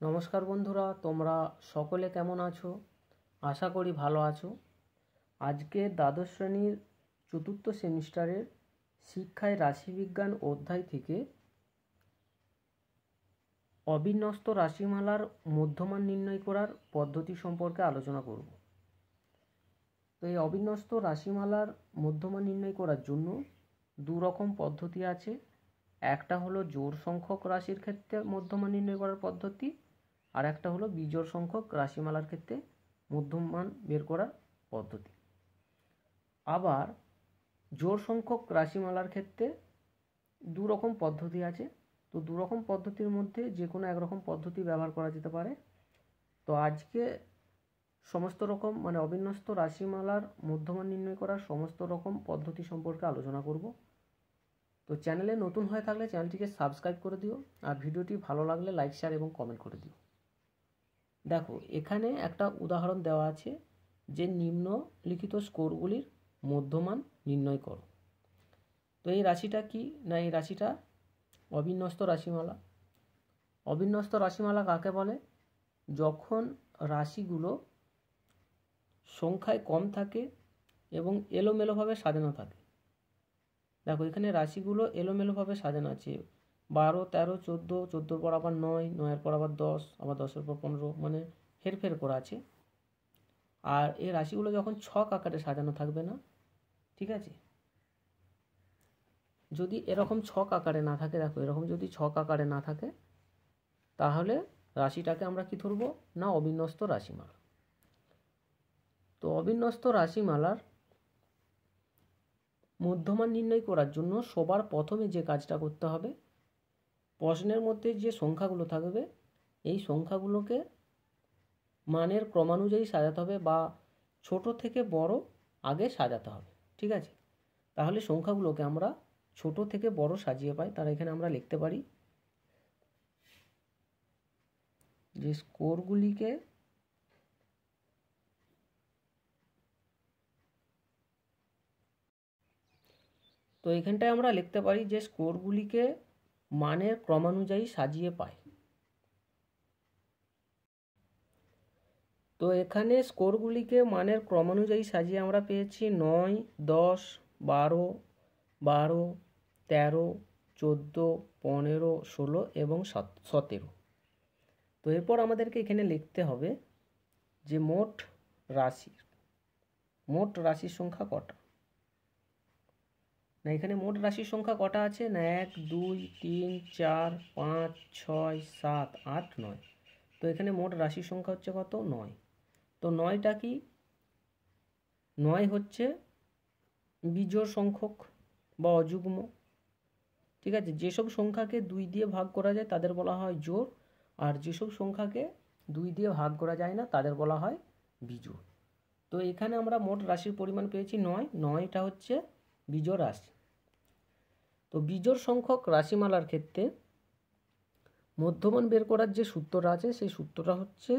নমস্কার বন্ধুরা, তোমরা সকলে কেমন আছো? আশা করি ভালো আছো। আজকে দ্বাদশ শ্রেণীর চতুর্থ সেমিস্টারের শিক্ষায় রাশিবিজ্ঞান অধ্যায় থেকে অবিন্যস্ত রাশিমালার মধ্যমান নির্ণয় করার পদ্ধতি সম্পর্কে আলোচনা করব। তো এই অবিন্যস্ত রাশিমালার মধ্যমান নির্ণয় করার জন্য দু রকম পদ্ধতি আছে। একটা হলো জোড় সংখ্যক রাশির ক্ষেত্রে মধ্যমান নির্ণয় করার পদ্ধতি, আর একটা হলো বিজোড় সংখ্যক রাশিমালার ক্ষেত্রে মধ্যমান বের করার পদ্ধতি। আবার জোড় সংখ্যক রাশিমালার ক্ষেত্রে দু রকম পদ্ধতি আছে। তো দু রকম পদ্ধতির মধ্যে যে কোনো একরকম পদ্ধতি ব্যবহার করা যেতে পারে। তো আজকে সমস্ত রকম অবিন্যস্ত রাশিমালার মধ্যমান নির্ণয় করার সমস্ত রকম পদ্ধতি সম্পর্কে আলোচনা করব। তো চ্যানেলে নতুন হয়ে থাকলে চ্যানেলটিকে সাবস্ক্রাইব করে দিও, আর ভিডিওটি ভালো লাগলে লাইক, শেয়ার এবং কমেন্ট করে দিও। দেখো, এখানে একটা উদাহরণ দেওয়া আছে যে নিম্নলিখিত স্কোরগুলির মধ্যমান নির্ণয় করো। তো এই রাশিটা কি না, এই রাশিটা অবিন্যস্ত রাশিমালা। অবিন্যস্ত রাশিমালা কাকে বলে? যখন রাশিগুলো সংখ্যায় কম থাকে এবং এলোমেলোভাবে সাজানো থাকে। দেখো, এখানে রাশিগুলো এলোমেলোভাবে সাজানো আছে, 12, 13, 14, 14 পর আবার 9, 9-এর পর আবার 10, আবার 10-এর পর 15, হেরফের করা আছে। আর এই রাশিগুলো যখন ছক আকারে সাজানো থাকবে না, ঠিক আছে, যদি এরকম ছক আকারে না থাকে, দেখো এরকম যদি ছক আকারে না থাকে, তাহলে রাশিটাকে আমরা কি ধরবো না, অবিন্যস্ত রাশিমালা। তো অবিন্যস্ত রাশিমালার মধ্যমান নির্ণয় করার জন্য সবার প্রথমে যে কাজটা করতে হবে, প্রশ্নের মধ্যে যে সংখ্যাগুলো থাকবে এই সংখ্যাগুলোকে মানের ক্রমানুযায়ী সাজাতে হবে, বা ছোট থেকে বড় আগে সাজাতে হবে। ঠিক আছে, তাহলে সংখ্যাগুলোকে আমরা ছোট থেকে বড় সাজিয়ে পাই। তার এখানে আমরা লিখতে পারি যে স্কোরগুলিকে তো এখানটায় আমরা লিখতে পারি যে স্কোরগুলিকে মানের ক্রমানুযায়ী সাজিয়ে পাই। তো এখানে স্কোরগুলিকে মানের ক্রমানুযায়ী সাজিয়ে আমরা পেয়েছি 9, 10, 12, 12, 13, 14, 15, 16 এবং 17। তো এরপর আমাদেরকে এখানে লিখতে হবে যে মোট রাশির সংখ্যা কটা। না, এখানে মোট রাশির সংখ্যা কটা আছে না, 1, 2, 3, 4, 5, 6, 7, 8, 9। তো এখানে মোট রাশির সংখ্যা হচ্ছে কত? 9। তো 9টা কি? 9 হচ্ছে বিজোড় সংখ্যক বা অযুগ্ম। ঠিক আছে, যেসব সংখ্যাকে 2 দিয়ে ভাগ করা যায় তাদের বলা হয় জোড়, আর যেসব সংখ্যাকে 2 দিয়ে ভাগ করা যায় না তাদের বলা হয় বিজোড়। তো এখানে আমরা মোট রাশির পরিমাণ পেয়েছি 9। 9টা হচ্ছে বিজোড় রাশি। তো বিজোড় সংখ্যক রাশিমালার ক্ষেত্রে মধ্যমান বের করার যে সূত্রটা আছে সেই সূত্রটা হচ্ছে,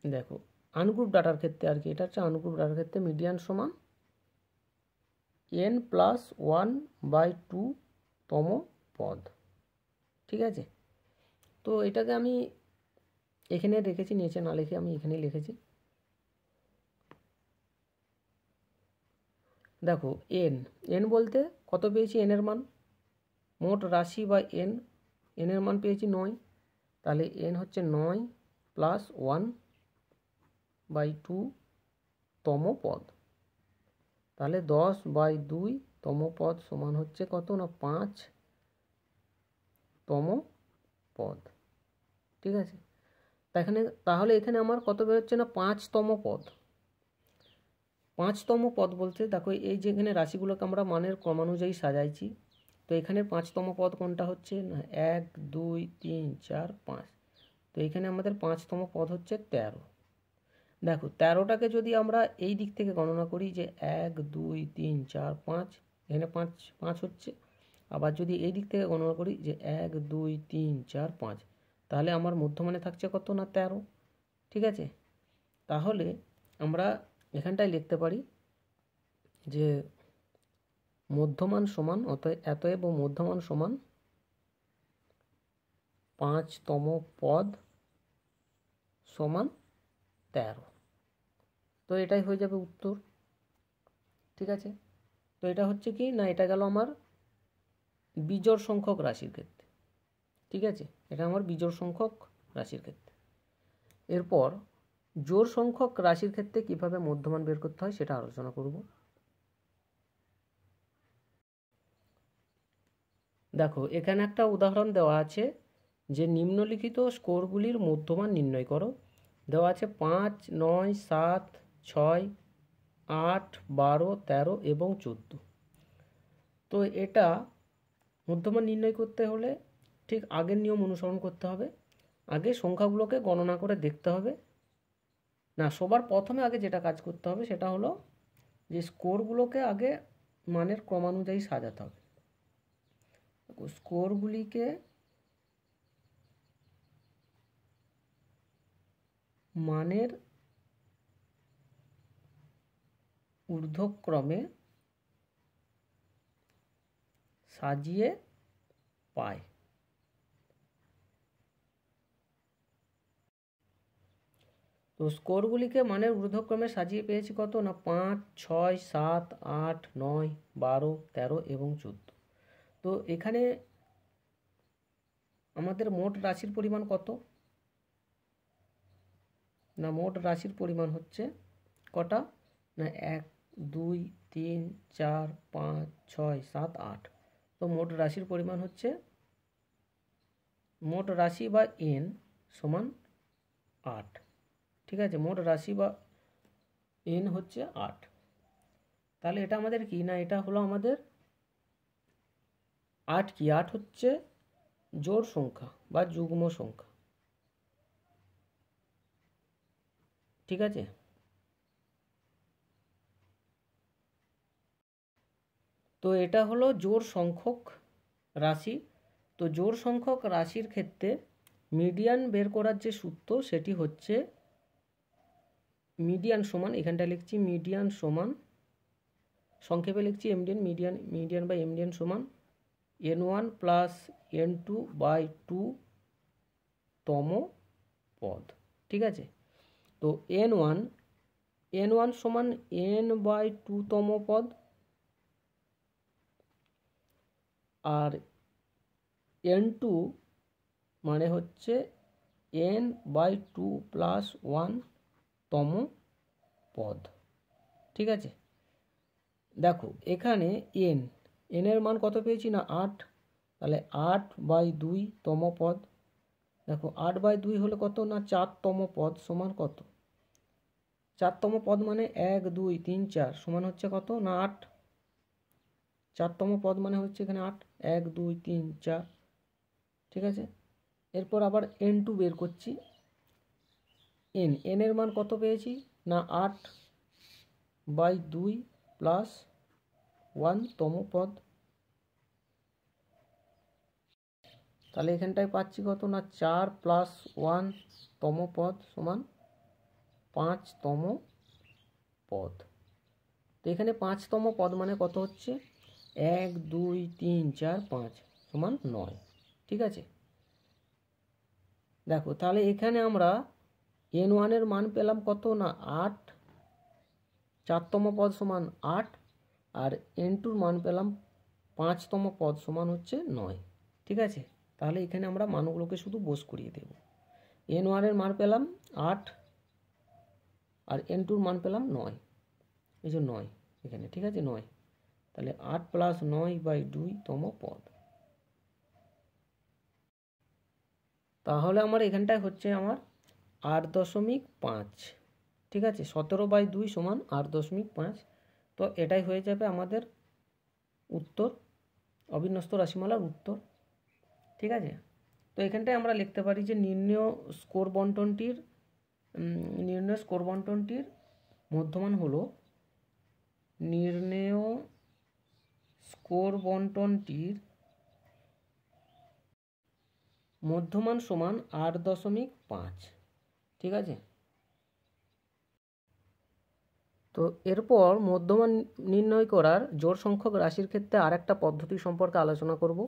দেখো আনগ্রুপ ডাটার ক্ষেত্রে আর কি, এটা হচ্ছে আনগ্রুপ ডাটার ক্ষেত্রে মিডিয়ান সমান n+1/2 তম পদ। ঠিক আছে, তো এটাকে আমি এখানে রেখেছি, নিচে না লিখে আমি এখানেই লিখেছি। দেখো এন বলতে কত পেয়েছি? এন এর মান, মোট রাশি বা এন এর মান পেয়েছি 9। তাহলে এন হচ্ছে 9 + 1/2 তম পদ। তাহলে 10/2 তম পদ সমান হচ্ছে কত না, 5 তম পদ। ঠিক আছে, তাহলে এখানে আমার কত বেরোচ্ছে না, 5তম পদ। 5তম পদ বলতে দেখো এই যে এখানে রাশিগুলোকে আমরা মানের ক্রমানুযায়ী সাজাইছি। তো এখানে 5তম পদ কোনটা হচ্ছে না, 1, 2, 3, 4, 5। তো এখানে আমাদের 5তম পদ হচ্ছে 13। দেখো 13টাকে যদি আমরা এই দিক থেকে গণনা করি যে 1, 2, 3, 4, 5, এখানে 5 হচ্ছে। আবার যদি এই দিক থেকে গণনা করি যে 1, 2, 3, 4, 5, তাহলে আমার মধ্যমানে থাকছে কত না, 13। ঠিক আছে, তাহলে আমরা এখানটায় লিখতে পারি যে মধ্যমান সমান অতএব মধ্যমান সমান 5তম পদ সমান 13। তো এটাই হয়ে যাবে উত্তর। ঠিক আছে, তো এটা হচ্ছে কি না, এটা গেল আমার বিজোড় সংখ্যক রাশির ক্ষেত্রে। ঠিক আছে, এটা আমার বিজোড় সংখ্যক রাশির ক্ষেত্রে। এরপর জোড় সংখ্যক রাশির ক্ষেত্রে কিভাবে মধ্যমান বের করতে হয় সেটা আলোচনা করব। দেখো, এখানে একটা উদাহরণ দেওয়া আছে যে নিম্নলিখিত স্কোরগুলির মধ্যমান নির্ণয় করো। দেওয়া আছে 5, 9, 7, 6, 8, 12, 13 এবং 14। তো এটা মধ্যমান নির্ণয় করতে হলে ঠিক আগের নিয়ম অনুসরণ করতে হবে। আগে সংখ্যাগুলোকে গণনা করে দেখতে হবে। না, সবার প্রথমে আগে যেটা কাজ করতে হবে সেটা হলো যে স্কোরগুলোকে আগে মানের ক্রমানুযায়ী সাজাতে হবে। স্কোরগুলিকে মানের ঊর্ধ্বক্রমে সাজিয়ে পায়। তো স্কোরগুলিকে মানের ঊর্ধ্বক্রমে সাজিয়ে পেয়েছি কত না 5, 6, 7, 8, 9, 12, 13 এবং 14। তো এখানে আমাদের মোট রাশির পরিমাণ কত না, মোট রাশির পরিমাণ হচ্ছে কটা না 1, 2, 3, 4, 5, 6, 7, 8। তো মোট রাশির পরিমাণ হচ্ছে, মোট রাশি বা এন সমান 8। ঠিক আছে, মোট রাশি বা এন হচ্ছে 8। তাহলে এটা আমাদের কি না, এটা হলো আমাদের 8 কি, 8 হচ্ছে জোড় সংখ্যা বা যুগ্ম সংখ্যা। ঠিক আছে, তো এটা হলো জোড় সংখ্যক রাশি। তো জোড় সংখ্যক রাশির ক্ষেত্রে মিডিয়ান বের করার যে সূত্র সেটি হচ্ছে মিডিয়ান সমান, এখানটা লিখছি মিডিয়ান সমান, সংক্ষেপে লিখছি এমডিএন, মিডিয়ান বাই এমডিএন সমান n1 প্লাস n2 বাই 2তম পদ। ঠিক আছে, তো n1 সমান n বাই 2তম পদ, আর n2 মানে হচ্ছে n বাই 2 প্লাস 1তম পদ। ঠিক আছে, দেখো এখানে n এর মান কত পেয়েছি না 8, তাহলে 8 বাই 2তম পদ। দেখো 8 বাই 2 হলে কত না 4তম পদ সমান কত, 4তম পদ মানে 1, 2, 3, 4 সমান হচ্ছে কত না 8। 4তম পদ মানে হচ্ছে এখানে 8, 1, 2, 3, 4। ঠিক আছে, এরপর আবার n2 বের করছি। n এর মান কত পেয়েছি না 8 বাই 2 প্লাস 1তম পদ। তাহলে এখানটায় পাচ্ছি কত না 4 প্লাস 1তম পদ সমান 5তম পদ। তো এখানে 5তম পদ মানে কত হচ্ছে 1, 2, 3, 4, 5 সমান 9। ঠিক আছে, দেখো তাহলে এখানে আমরা n1 এর মান পেলাম কত না 8, 4তম পদ সমান 8, আর n2 মান পেলাম 5তম পদ সমান হচ্ছে 9। ঠিক আছে, তাহলে এখানে আমরা মানগুলোকে শুধু বোস করিয়ে দেব। n1 এর মান পেলাম 8 আর n2 মান পেলাম 9, এই যে 9 এখানে। ঠিক আছে, 9, তাহলে 8 প্লাস 9 বাই 2তম পদ। তাহলে আমার এখানটায় হচ্ছে আমার 8.5। ঠিক আছে, 17 বাই 2 সমান 8.5। তো এটাই হয়ে যাবে আমাদের উত্তর, অবিন্যস্ত রাশিমালার উত্তর। ঠিক আছে, তো এখানটায় আমরা লিখতে পারি যে নির্ণেয় স্কোর বন্টনটির মধ্যমান হলো, নির্ণেয় স্কোর বন্টনটির মধ্যমান সমান 8.5। ঠিক আছে, তো এরপর মধ্যমান নির্ণয় করার জোড় সংখ্যক রাশির ক্ষেত্রে আরেকটা পদ্ধতি সম্পর্কে আলোচনা করব।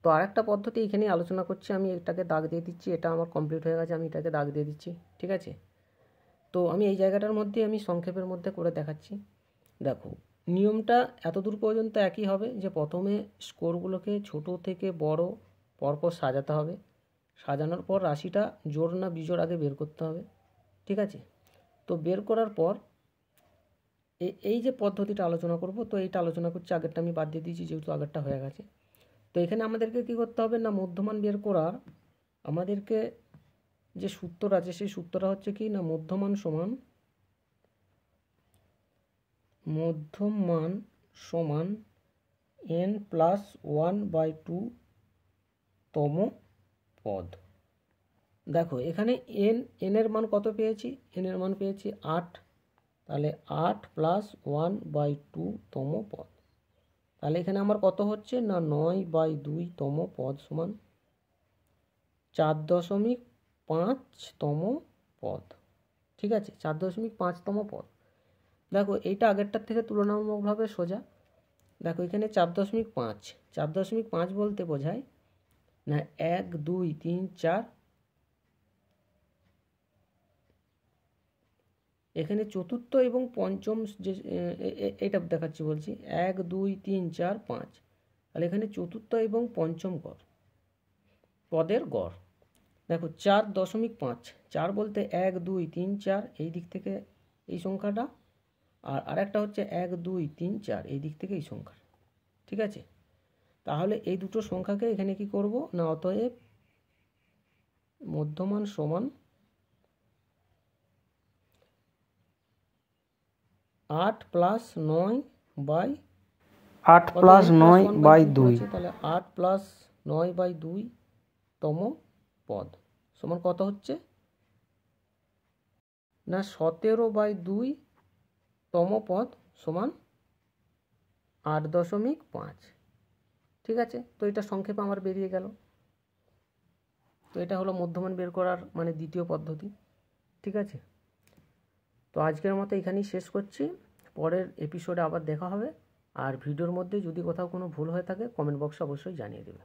তো আরেকটা পদ্ধতি এখানেই আলোচনা করছি, আমি এটাকে দাগ দিয়ে দিচ্ছি, এটা আমার কমপ্লিট হয়ে গেছে, আমি এটাকে দাগ দিয়ে দিচ্ছি, ঠিক আছে। তো আমি এই জায়গাটার মধ্যে আমি সংক্ষেপের মধ্যে করে দেখাচ্ছি। দেখো নিয়মটা এতদূর পর্যন্ত একই হবে, যে প্রথমে স্কোরগুলোকে ছোট থেকে বড় পরপর সাজাতে হবে, সাজানোর পর রাশিটা জোড় না বিজোড় আগে বের করতে হবে, ঠিক আছে। তো বের করার পর এই যে পদ্ধতিটা আলোচনা করব, তো এইটা আলোচনা করছি, আগেরটা আমি বাদ দিয়ে দিয়েছি যেহেতু আগেরটা হয়ে গেছে। তো এখানে আমাদেরকে কী করতে হবে না, মধ্যমান বের করার আমাদেরকে যে সূত্র আছে সেই সূত্রটা হচ্ছে কি না, মধ্যমান সমান n+1/2 তম পদ। দেখো এখানে এর মান কত পেয়েছি, এর মান পেয়েছি 8, তাহলে 8 + 1/2 তম পদ। তাহলে এখানে আমার কত হচ্ছে না 9/2 তম পদ সমান 4.5 তম পদ, ঠিক আছে, 4.5 তম পদ। দেখো এইটা আগেরটার থেকে তুলনামূলকভাবে সোজা। দেখো এখানে 4.5 বলতে বোঝায় না 1 2 3 4, এখানে চতুর্থ এবং পঞ্চম যে এটা দেখাচ্ছি বলছি 1 2 3 4 5, তাহলে এখানে চতুর্থ এবং পঞ্চম পদের গড়। দেখো 4.5, 4 বলতে 1 2 3 4 এই দিক থেকে এই সংখ্যাটা, আর আরেকটা হচ্ছে 1 2 3 4 এই দিক থেকে এই সংখ্যা, ঠিক আছে। তাহলে এই দুটো সংখ্যাকে এখানে কি করব না, অতএব মধ্যমান সমান 8 + 9/2, তাহলে 8 + 9/2 তম পদ সমান কত হচ্ছে না 17/2 তম পদ সমান 8.5, ঠিক আছে। তো এটা সংক্ষেপে আমার বেরিয়ে গেল। তো এটা হলো মধ্যমান বের করার মানে দ্বিতীয় পদ্ধতি, ঠিক আছে। তো আজকের মতো এখানেই শেষ করছি, পরের এপিসোডে আবার দেখা হবে। আর ভিডিওর মধ্যে যদি কোথাও কোনো ভুল হয়ে থাকে কমেন্ট বক্সে অবশ্যই জানিয়ে দেবে।